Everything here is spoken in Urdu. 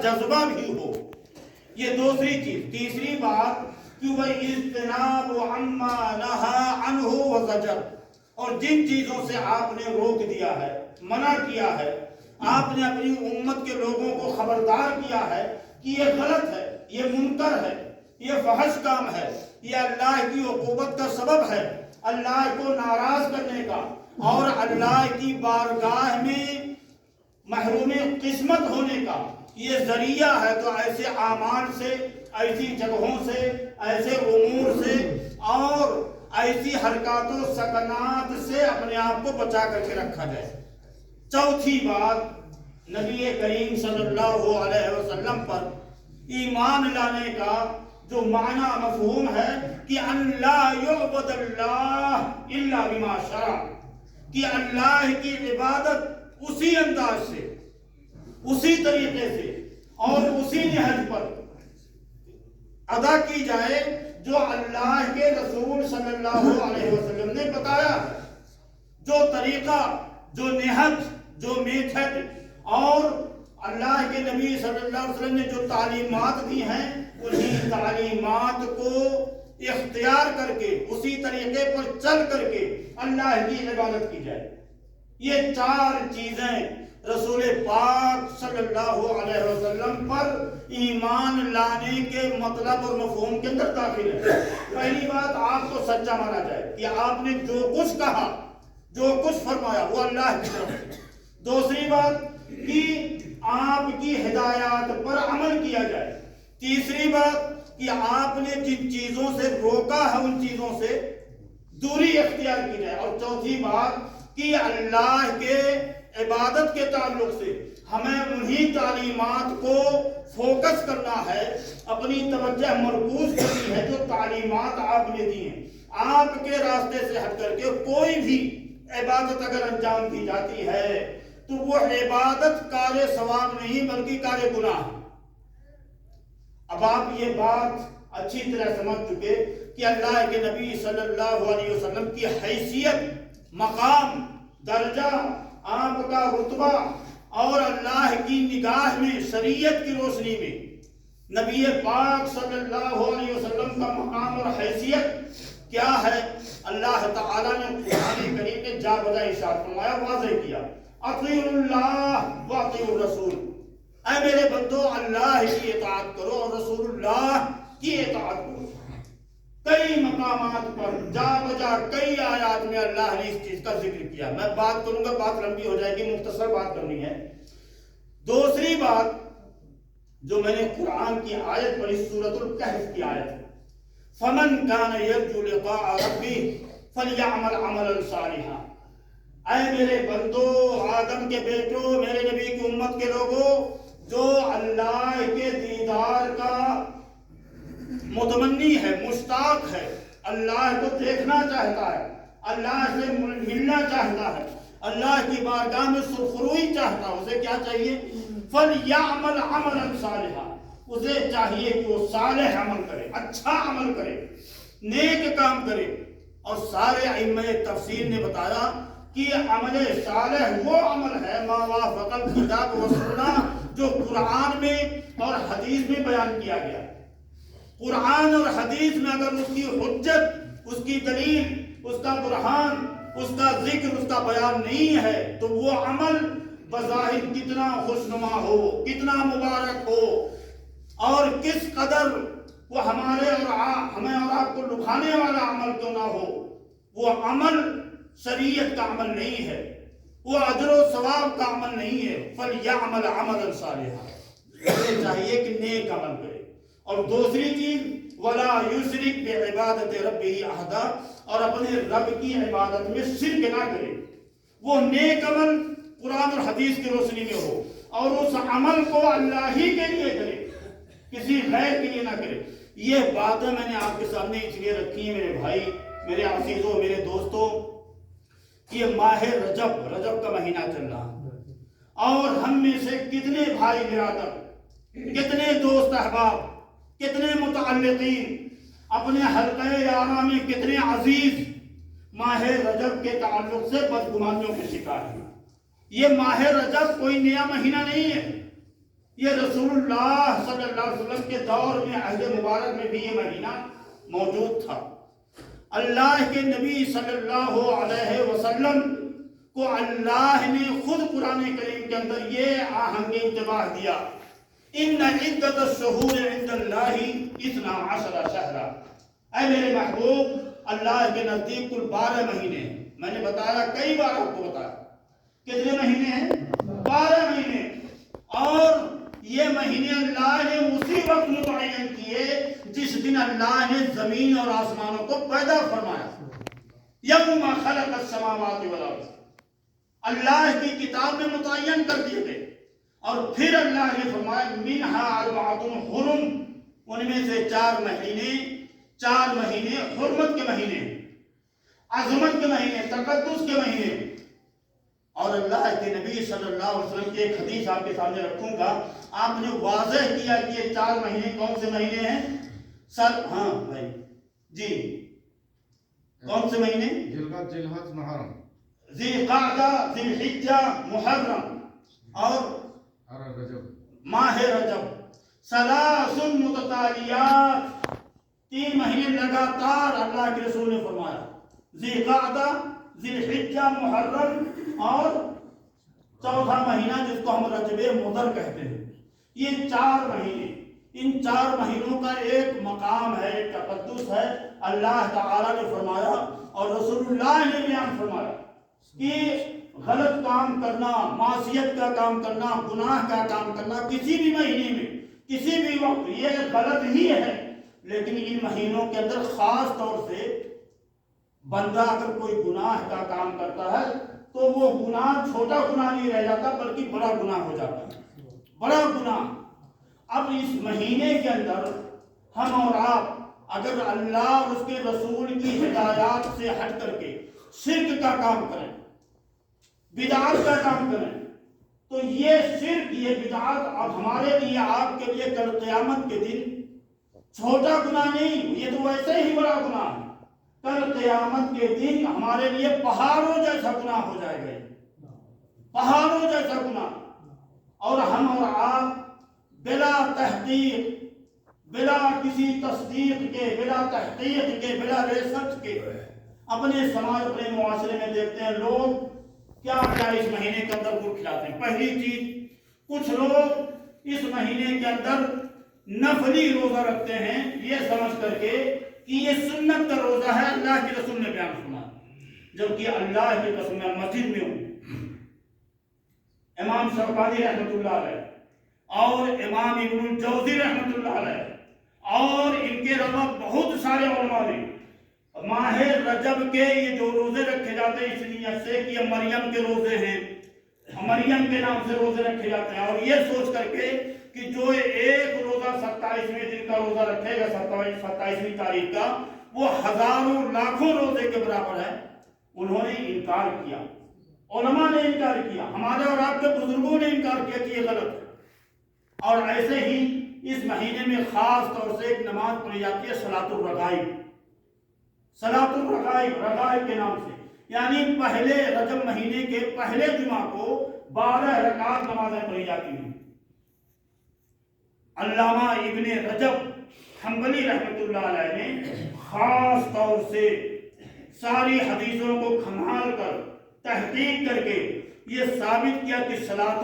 جذبہ بھی ہو. یہ دوسری چیز. تیسری بات کہ وہ اجتناب عما نہا عنہ وزجر، اور جن چیزوں سے آپ نے روک دیا ہے، منع کیا ہے، آپ نے اپنی امت کے لوگوں کو خبردار کیا ہے کہ یہ غلط ہے، یہ منکر ہے، یہ فحش کام ہے، یہ اللہ کی عقوبت کا سبب ہے، اللہ کو ناراض کرنے کا اور اللہ کی بارگاہ میں محروم قسمت ہونے کا یہ ذریعہ ہے. تو ایسے اعمال سے، ایسی جگہوں سے، ایسے امور سے اور ایسی حرکات و سکنات سے اپنے آپ کو بچا کر کے رکھا جائے. چوتھی بات، نبی کریم صلی اللہ علیہ وسلم پر ایمان لانے کا جو معنی مفہوم ہے کہ اللہ یعبد اللہ الا بما شرع، کہ اللہ کی عبادت اسی انداز سے، اسی طریقے سے اور اسی نہج پر ادا کی جائے جو اللہ کے رسول صلی اللہ علیہ وسلم نے بتایا ہے. جو طریقہ، جو نہج، جو میتھڈ اور اللہ کے نبی صلی اللہ علیہ وسلم نے جو تعلیمات دی ہیں، انہی تعلیمات کو اختیار کر کے اسی طریقے پر چل کر کے اللہ کی عبادت کی جائے. یہ چار چیزیں رسول پاک صلی اللہ علیہ وسلم پر ایمان لانے کے مطلب اور مفہوم کے اندر داخل ہے. پہلی بات، آپ کو سچا مانا جائے کہ آپ نے جو کچھ کہا، جو کچھ فرمایا وہ اللہ کی طرف سے. دوسری بات کہ آپ کی ہدایات پر عمل کیا جائے. تیسری بات کہ آپ نے جن چیزوں سے روکا ہے ان چیزوں سے دوری اختیار کی جائے. اور چوتھی بات کہ اللہ کے عبادت کے تعلق سے ہمیں انہی تعلیمات کو فوکس کرنا ہے، اپنی توجہ مرکوز کرنی ہے جو تعلیمات آپ نے دی ہیں. آپ کے راستے سے ہٹ کر کے کوئی بھی عبادت اگر انجام دی جاتی ہے تو وہ عبادت کار ثواب نہیں بلکہ کار گناہ. اب آپ یہ بات اچھی طرح سمجھ چکے کہ اللہ کے نبی صلی اللہ علیہ وسلم کی حیثیت، مقام، درجہ، آپ کا رتبہ اور اللہ کی نگاہ میں، شریعت کی روشنی میں نبی پاک صلی اللہ علیہ وسلم کا مقام اور حیثیت کیا ہے. اللہ تعالیٰ نے قرآن کریم میں جا بجا ارشاد فرمایا، واضح کیا، اطیعوا اللہ واطیعوا الرسول. اے میرے بندو، اللہ کی اطاعت کرو اور رسول اللہ کی اطاعت کرو. کئی مقامات پر جا بجا کئی آیات میں اللہ نے اس چیز کا ذکر کیا. میں بات کروں گا، بات لمبی ہو جائے گی، مختصر بات کرنی ہے. دوسری بات جو میں نے قرآن کی آیت پڑھی، سورۃ الکہف کی آیت، فمن کان یرجو لقاء ربہ فلیعمل عملا صالحا. اے میرے بندو، آدم کے بیٹو، میرے نبی کی امت کے لوگوں، جو اللہ کے دیدار کا متمنی ہے، مشتاق ہے، اللہ کو دیکھنا چاہتا ہے، اللہ سے ملنا چاہتا ہے، اللہ کی بارگاہ میں سرخروئی چاہتا ہے، اسے کیا چاہیے؟ فَلْيَعْمَلْ عَمَلًا صَالِحًا. اسے چاہیے کہ وہ صالح عمل کرے، اچھا عمل کرے، نیک کام کرے. اور سارے ائمہ تفسیر نے بتایا کہ عمل صالح وہ عمل ہے ما وافق الکتاب و سنہ، جو قرآن میں اور حدیث میں بیان کیا گیا. قرآن اور حدیث میں اگر اس کی حجت، اس کی دلیل، اس کا برہان، اس کا ذکر، اس کا بیان نہیں ہے تو وہ عمل بظاہر کتنا خوشنما ہو، کتنا مبارک ہو اور کس قدر وہ ہمیں اور آپ کو لکھانے والا عمل کیوں نہ ہو، وہ عمل شریعت کا عمل نہیں ہے، وہ اجر و ثواب کا عمل نہیں ہے. فَلْيَعْمَلْ عَمَلًا صَالِحًا. اسے چاہیے کہ نیک عمل کرے. اور دوسری چیز، وَلَا يُشْرِكْ بِعِبَادَةِ رَبِّهِ أَحَدًا، اور اپنے رب کی عبادت میں شرک نہ کرے. وہ نیک عمل قرآن اور حدیث کی روشنی میں ہو اور اس عمل کو اللہ ہی کے لیے کرے، کسی غیر کے لیے نہ کرے. یہ باتیں میں نے آپ کے سامنے اس لیے رکھی ہیں میرے بھائی، میرے عزیزوں، میرے دوستوں، کہ یہ ماہ رجب کا مہینہ چل رہا اور ہم میں سے کتنے بھائی برادر، کتنے دوست احباب، کتنے متعلقین، اپنے حلقہ یارہ میں کتنے عزیز ماہ رجب کے تعلق سے بدگمانیوں کے شکار ہیں. یہ ماہ رجب کوئی نیا مہینہ نہیں ہے، یہ رسول اللہ صلی اللہ علیہ وسلم کے دور میں عہد مبارک میں بھی یہ مہینہ موجود تھا۔ اللہ کے نبی صلی اللہ علیہ وسلم کو اللہ نے خود قرآن کریم کے اندر یہ آہنگ انتباہ دیا، ان عدت الشہور عند اللہ 12 شہرا۔ اے میرے محبوب، اللہ کے نزدیک کل 12 مہینے ہیں۔ میں نے بتایا، کئی بار آپ کو بتایا، کتنے مہینے ہیں؟ 12 مہینے۔ اور یہ مہینے اللہ نے اسی وقت متعین کیے جس دن اللہ نے زمین اور آسمانوں کو پیدا فرمایا۔ یوم خلق السماوات والارض، اللہ کی کتاب میں متعین کر دیے گئے۔ اور پھر اللہ نے فرمایا منہا اربعۃ حرم، ان میں سے 4 مہینے حرمت کے مہینے، عظمت کے مہینے، تقدس کے مہینے۔ اور اللہ کے نبی صلی اللہ علیہ وسلم کی ایک حدیث آپ کے سامنے رکھوں گا۔ آپ نے واضح کیا کہ یہ 4 مہینے کون سے مہینے ہیں؟ ہاں بھائی جی، کون سے مہینے؟ ذوالحج محرم، ذی القعدہ، ذی الحجہ، محرم اور ماہ رجب، ثلاث متتالیات، 3 مہینے لگاتار اللہ کے رسول نے فرمایا، ذی القعدہ، ذی الحجہ، محرم اور 4تھا مہینہ جس کو ہم رجب مضر کہتے ہیں۔ یہ 4 مہینے، ان 4 مہینوں کا ایک مقام ہے، ایک تقدس ہے۔ اللہ تعالیٰ نے فرمایا اور رسول اللہ نے بیان فرمایا کہ غلط کام کرنا، معصیت کا کام کرنا، گناہ کا کام کرنا کسی بھی مہینے میں، کسی بھی وقت، یہ غلط ہی ہے۔ لیکن ان مہینوں کے اندر خاص طور سے بندہ اگر کوئی گناہ کا کام کرتا ہے تو وہ گناہ چھوٹا گناہ نہیں رہ جاتا بلکہ بڑا گناہ ہو جاتا ہے، بڑا گناہ۔ اب اس مہینے کے اندر ہم اور آپ اگر اللہ اور اس کے رسول کی ہدایات سے ہٹ کر کے شرک کا کام کریں، بدعات کا کام کریں، تو یہ شرک، یہ بدعات اب ہمارے لیے، آپ کے لیے کل قیامت کے دن چھوٹا گناہ نہیں، یہ تو ویسے ہی بڑا گناہ ہے۔ کل قیامت کے دن ہمارے لیے پہاڑوں جیسا گناہ ہو جائے گا، پہاڑوں جیسا گناہ۔ اور ہم اور آپ بلا تحقیق، بلا کسی تصدیق کے، بلا تحقیق کے، بلا ریسرچ کے اپنے سماج، اپنے معاشرے میں دیکھتے ہیں لوگ کیا کیا اس مہینے کے اندر گڑ کھلاتے ہیں۔ پہلی چیز، کچھ لوگ اس مہینے کے اندر نفلی روزہ رکھتے ہیں یہ سمجھ کر کے کہ یہ سنت کا روزہ ہے، اللہ کے رسول نے بیان فرمایا۔ جبکہ اللہ کی قسم میں مسجد میں ہوں، امام شوکانی رحمۃ اللہ علیہ اور امام ابن الجوزی رحمۃ اللہ علیہ اور ان کے علاوہ بہت سارے علماء نے ماہ رجب کے یہ جو روزے رکھے جاتے ہیں اس نیت سے کہ یہ مریم کے روزے ہیں، مریم کے نام سے روزے رکھے جاتے ہیں، اور یہ سوچ کر کے کہ جو ایک روزہ 27ویں دن کا روزہ رکھے گا، 27ویں تاریخ کا، وہ ہزاروں لاکھوں روزے کے برابر ہے۔ انہوں نے انکار کیا، علماء نے انکار کیا، ہمارے اور آپ کے بزرگوں نے انکار کیا کہ یہ غلط ہے۔ اور ایسے ہی اس مہینے میں خاص طور سے ایک نماز پڑھی جاتی ہے صلاۃ الرغائب، صلاۃ الرغائب، رغائب کے نام سے، یعنی پہلے رجب مہینے کے پہلے جمعہ کو 12 رکعت نمازیں پڑھی جاتی ہیں۔ علامہ ابن رجب حنبلی رحمۃ اللہ علیہ نے خاص طور سے ساری حدیثوں کو کھنگال کر تحقیق کر کے یہ ثابت کیا کہ صلاۃ